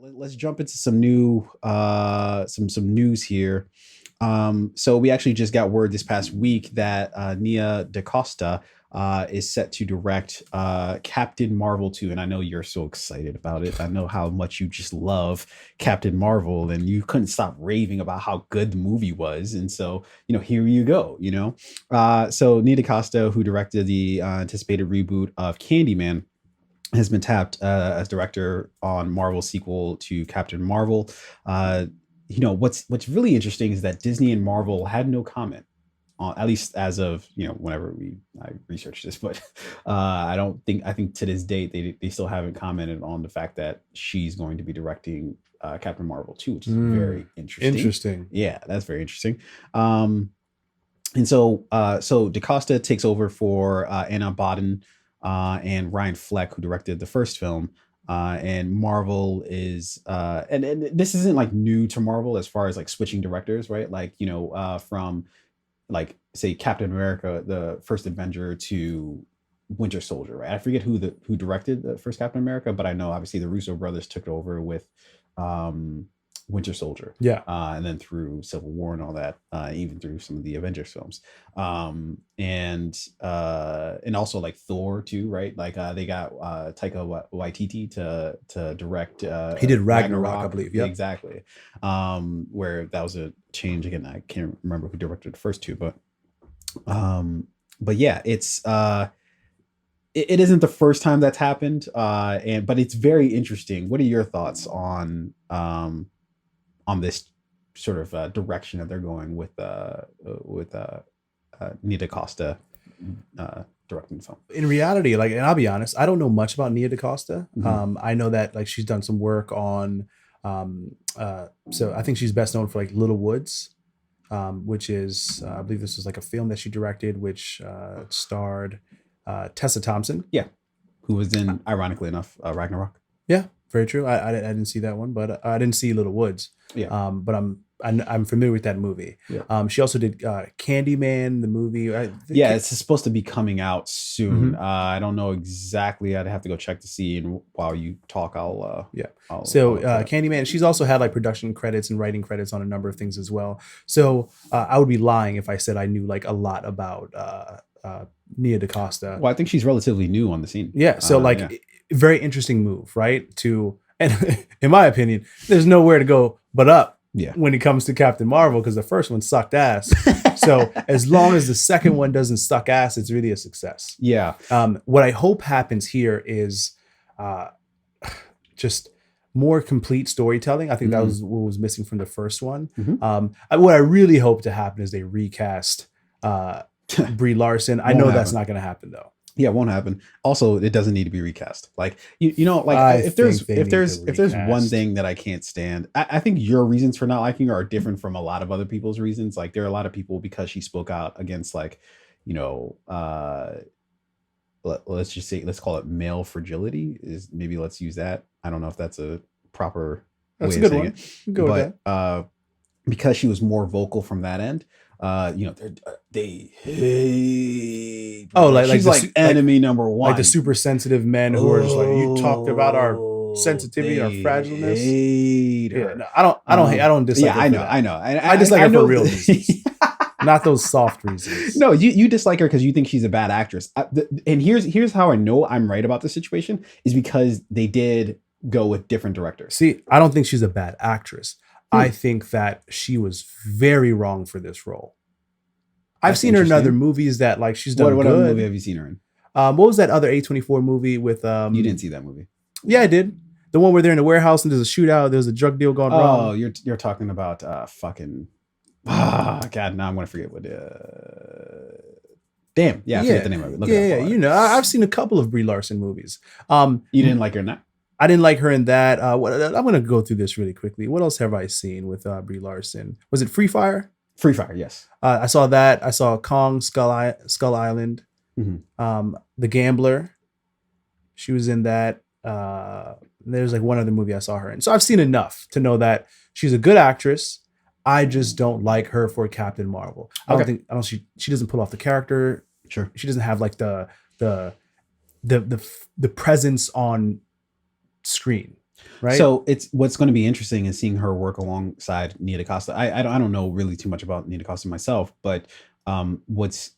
Let's jump into some new some news here. So we actually just got word this past week that Nia DaCosta is set to direct Captain Marvel 2, and I know you're so excited about it. I know how much you just love Captain Marvel, and you couldn't stop raving about how good the movie was. And so, here you go. So Nia DaCosta, who directed the anticipated reboot of Candyman, has been tapped as director on Marvel's sequel to Captain Marvel. What's really interesting is that Disney and Marvel had no comment on, at least as of whenever I researched this, but I think to this date they still haven't commented on the fact that she's going to be directing Captain Marvel 2, which is very interesting. Interesting. Yeah, that's very interesting. So DaCosta takes over for Anna Boden and Ryan Fleck, who directed the first film. And Marvel is, and this isn't like new to Marvel as far as like switching directors, right? Like, from like say Captain America, the first Avenger, to Winter Soldier, right? I forget who directed the first Captain America, but I know obviously the Russo brothers took it over with Winter Soldier, Yeah. and then through Civil War and all that, even through some of the Avengers films, and also like Thor too, right? Like they got Taika Waititi to direct. He did Ragnarok, I believe. Yeah, exactly. Where that was a change again. I can't remember who directed the first two, but yeah, it's it isn't the first time that's happened, but it's very interesting. What are your thoughts on this sort of direction that they're going with Nia DaCosta directing the film? In reality, like, and I'll be honest, I don't know much about Nia DaCosta. I know that like she's done some work on so I think she's best known for like Little Woods, which is I believe this was like a film that she directed, which starred Tessa Thompson. Yeah, who was in, ironically enough, Ragnarok. Yeah, very true. I didn't see that one, but I didn't see Little Woods. Yeah. But I'm familiar with that movie. Yeah. She also did Candyman, the movie. Yeah, it's supposed to be coming out soon. I don't know exactly. I'd have to go check to see. And while you talk, I'll Candyman. She's also had like production credits and writing credits on a number of things as well. So I would be lying if I said I knew like a lot about Nia DaCosta. Well, I think she's relatively new on the scene. Yeah. So very interesting move, right? And in my opinion, there's nowhere to go but up. Yeah. When it comes to Captain Marvel, because the first one sucked ass. So as long as the second one doesn't suck ass, it's really a success. Yeah. What I hope happens here is just more complete storytelling. I think that was what was missing from the first one. What I really hope to happen is they recast Brie Larson. I know that's not going to happen though. Yeah, it won't happen. Also, it doesn't need to be recast. Like if there's one thing that I can't stand, I think your reasons for not liking her are different from a lot of other people's reasons. Like there are a lot of people, because she spoke out against let's call it male fragility. Let's use that. I don't know if that's a proper way of saying it. Go with that. Because she was more vocal from that end. They hate. She's like enemy number one. Like the super sensitive men who are just like, you talked about our sensitivity, our fragileness. Hate her. Yeah, no, I don't dislike. Yeah, I know. I dislike her for real reasons, not those soft reasons. No, you dislike her because you think she's a bad actress. And here's how I know I'm right about the situation is because they did go with different directors. See, I don't think she's a bad actress. I think that she was very wrong for this role. I've seen her in other movies that like she's done what good. What movie have you seen her in? What was that other A24 movie with? You didn't see that movie? Yeah, I did. The one where they're in a warehouse and there's a shootout. There's a drug deal going wrong. Oh, you're talking about fucking. God, now I'm gonna forget what. Damn, yeah, I forget the name of it. Look it up. I've seen a couple of Brie Larson movies. You didn't like her in that? I didn't like her in that. I'm going to go through this really quickly. What else have I seen with Brie Larson? Was it Free Fire? Free Fire, yes. I saw that. I saw Kong Skull Island. The Gambler. She was in that. There's like one other movie I saw her in. So I've seen enough to know that she's a good actress. I just don't like her for Captain Marvel. She doesn't pull off the character. Sure. She doesn't have like the presence on screen. right? So it's what's going to be interesting is seeing her work alongside Nia DaCosta. I don't know really too much about Nia DaCosta myself, but what's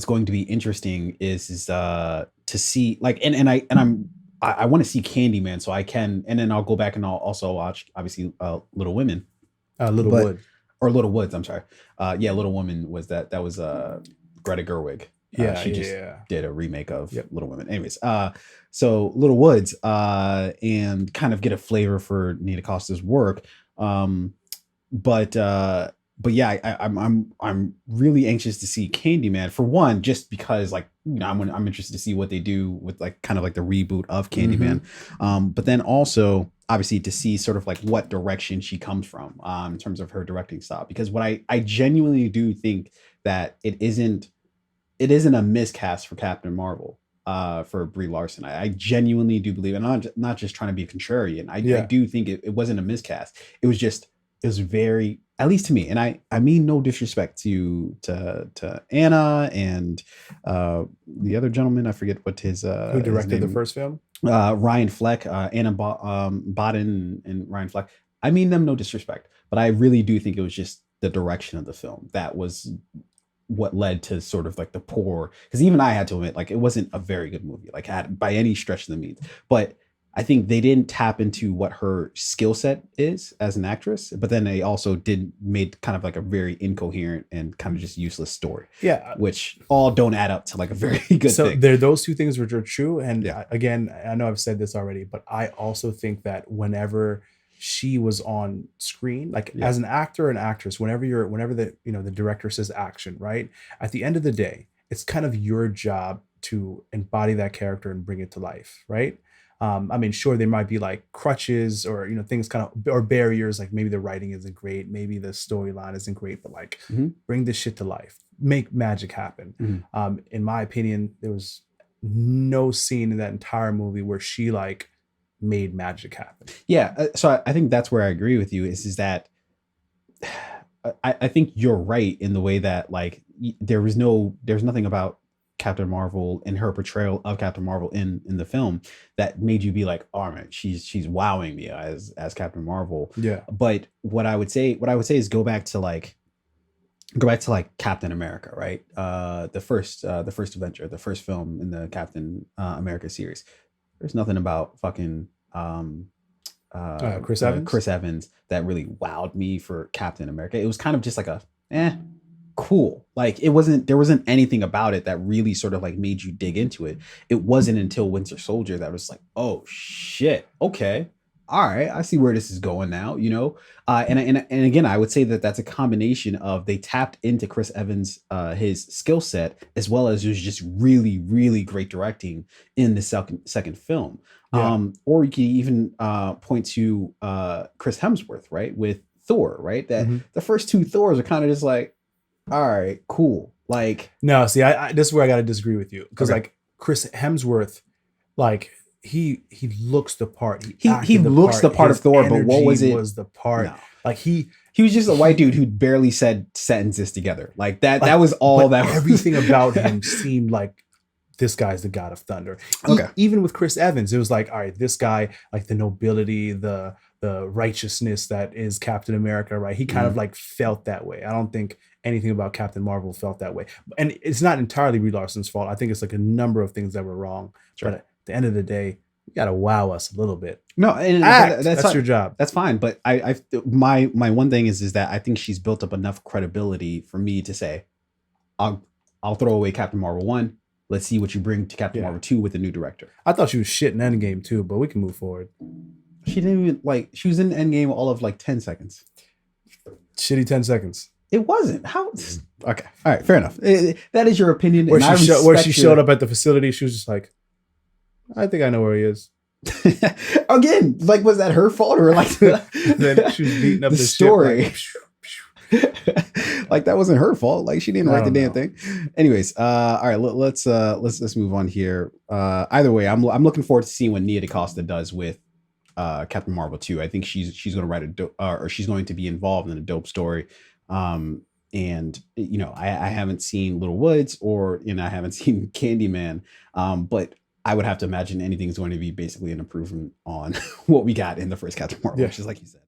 going to be interesting is to see like I want to see Candyman so I can, and then I'll go back and I'll also watch obviously Little Women, Little but Wood. or Little Woods. I'm sorry. Yeah, Little Woman was that was Greta Gerwig. Yeah, She just yeah. did a remake of Yep. Little Women. Anyways, so Little Woods, and kind of get a flavor for Nia DaCosta's work. Um, but yeah, I'm really anxious to see Candyman for one, just because like I'm interested to see what they do with like kind of like the reboot of Candyman, but then also obviously to see sort of like what direction she comes from in terms of her directing style, because what I genuinely do think that it isn't a miscast for Captain Marvel for Brie Larson. I genuinely do believe, and I'm not just trying to be a contrarian. I Yeah. do think it wasn't a miscast. It was very, at least to me, and I mean no disrespect to Anna and the other gentleman. I forget what Who his directed the name. first film? Ryan Fleck, Anna Bodden, and Ryan Fleck. I mean them no disrespect, but I really do think it was just the direction of the film that was what led to sort of like the poor, because even I had to admit like it wasn't a very good movie like by any stretch of the means, but I think they didn't tap into what her skill set is as an actress, but then they also made kind of like a very incoherent and kind of just useless story, Yeah. which all don't add up to like a very good So thing. there are those two things which are true. And Yeah. again, I know I've said this already, but I also think that whenever she was on screen, like Yeah. as an actor and actress, whenever the director says action, right? At the end of the day, it's kind of your job to embody that character and bring it to life, right? I mean, sure, there might be like crutches or things kind of or barriers, like maybe the writing isn't great, maybe the storyline isn't great, but like Mhm. bring this shit to life, make magic happen. Mhm. In my opinion, there was no scene in that entire movie where she like made magic happen. Yeah, so I think that's where I agree with you is that I think you're right in the way that like there's nothing about Captain Marvel and her portrayal of Captain Marvel in the film that made you be like, oh man, she's wowing me as Captain Marvel. Yeah. But what I would say is go back to like Captain America, right? The first adventure, the first film in the Captain America series. There's nothing about fucking Chris Evans. Chris Evans that really wowed me for Captain America. It was kind of just like cool. Like there wasn't anything about it that really sort of like made you dig into it. It wasn't until Winter Soldier that was like, oh shit, okay, all right, I see where this is going now, and again, I would say that that's a combination of they tapped into Chris Evans his skill set, as well as there's just really really great directing in the second film. Yeah. Or you can even point to Chris Hemsworth, right, with Thor, right, that the first two Thors are kind of just like, all right, cool. Like, no, see, I this is where I got to disagree with you, because Okay. like Chris Hemsworth, like he looks the part. He looks the part of His Thor, but what was energy it? Was the part No. like he was just a white dude who barely said sentences together. Like that. like, That was all but that. everything about him seemed like this guy's the god of thunder. Okay. Even with Chris Evans, it was like, all right, this guy, like the nobility, the righteousness that is Captain America, right? He kind of like felt that way. I don't think anything about Captain Marvel felt that way. And it's not entirely Brie Larson's fault. I think it's like a number of things that were wrong. Sure. But at the end of the day, you gotta wow us a little bit. No, and That's your job. That's fine. But my one thing is that I think she's built up enough credibility for me to say, I'll throw away Captain Marvel 1. Let's see what you bring to Captain Marvel 2 with the new director. I thought she was shit in Endgame too, but we can move forward. She didn't even she was in Endgame all of like 10 seconds. Shitty 10 seconds. It wasn't. How? Okay. All right. Fair enough. That is your opinion. Where she showed up at the facility, she was just like, I think I know where he is. Again, like, was that her fault or like then she was beating up the story? Ship, like that wasn't her fault. Like she didn't write the damn know. thing. Anyways, all right, let's move on here. Either way, I'm looking forward to seeing what Nia DaCosta does with Captain Marvel 2. I think she's going to write or she's going to be involved in a dope story. And I haven't seen Little Woods or I haven't seen Candyman. But I would have to imagine anything is going to be basically an improvement on what we got in the first Captain Marvel, Yeah. which is like you said.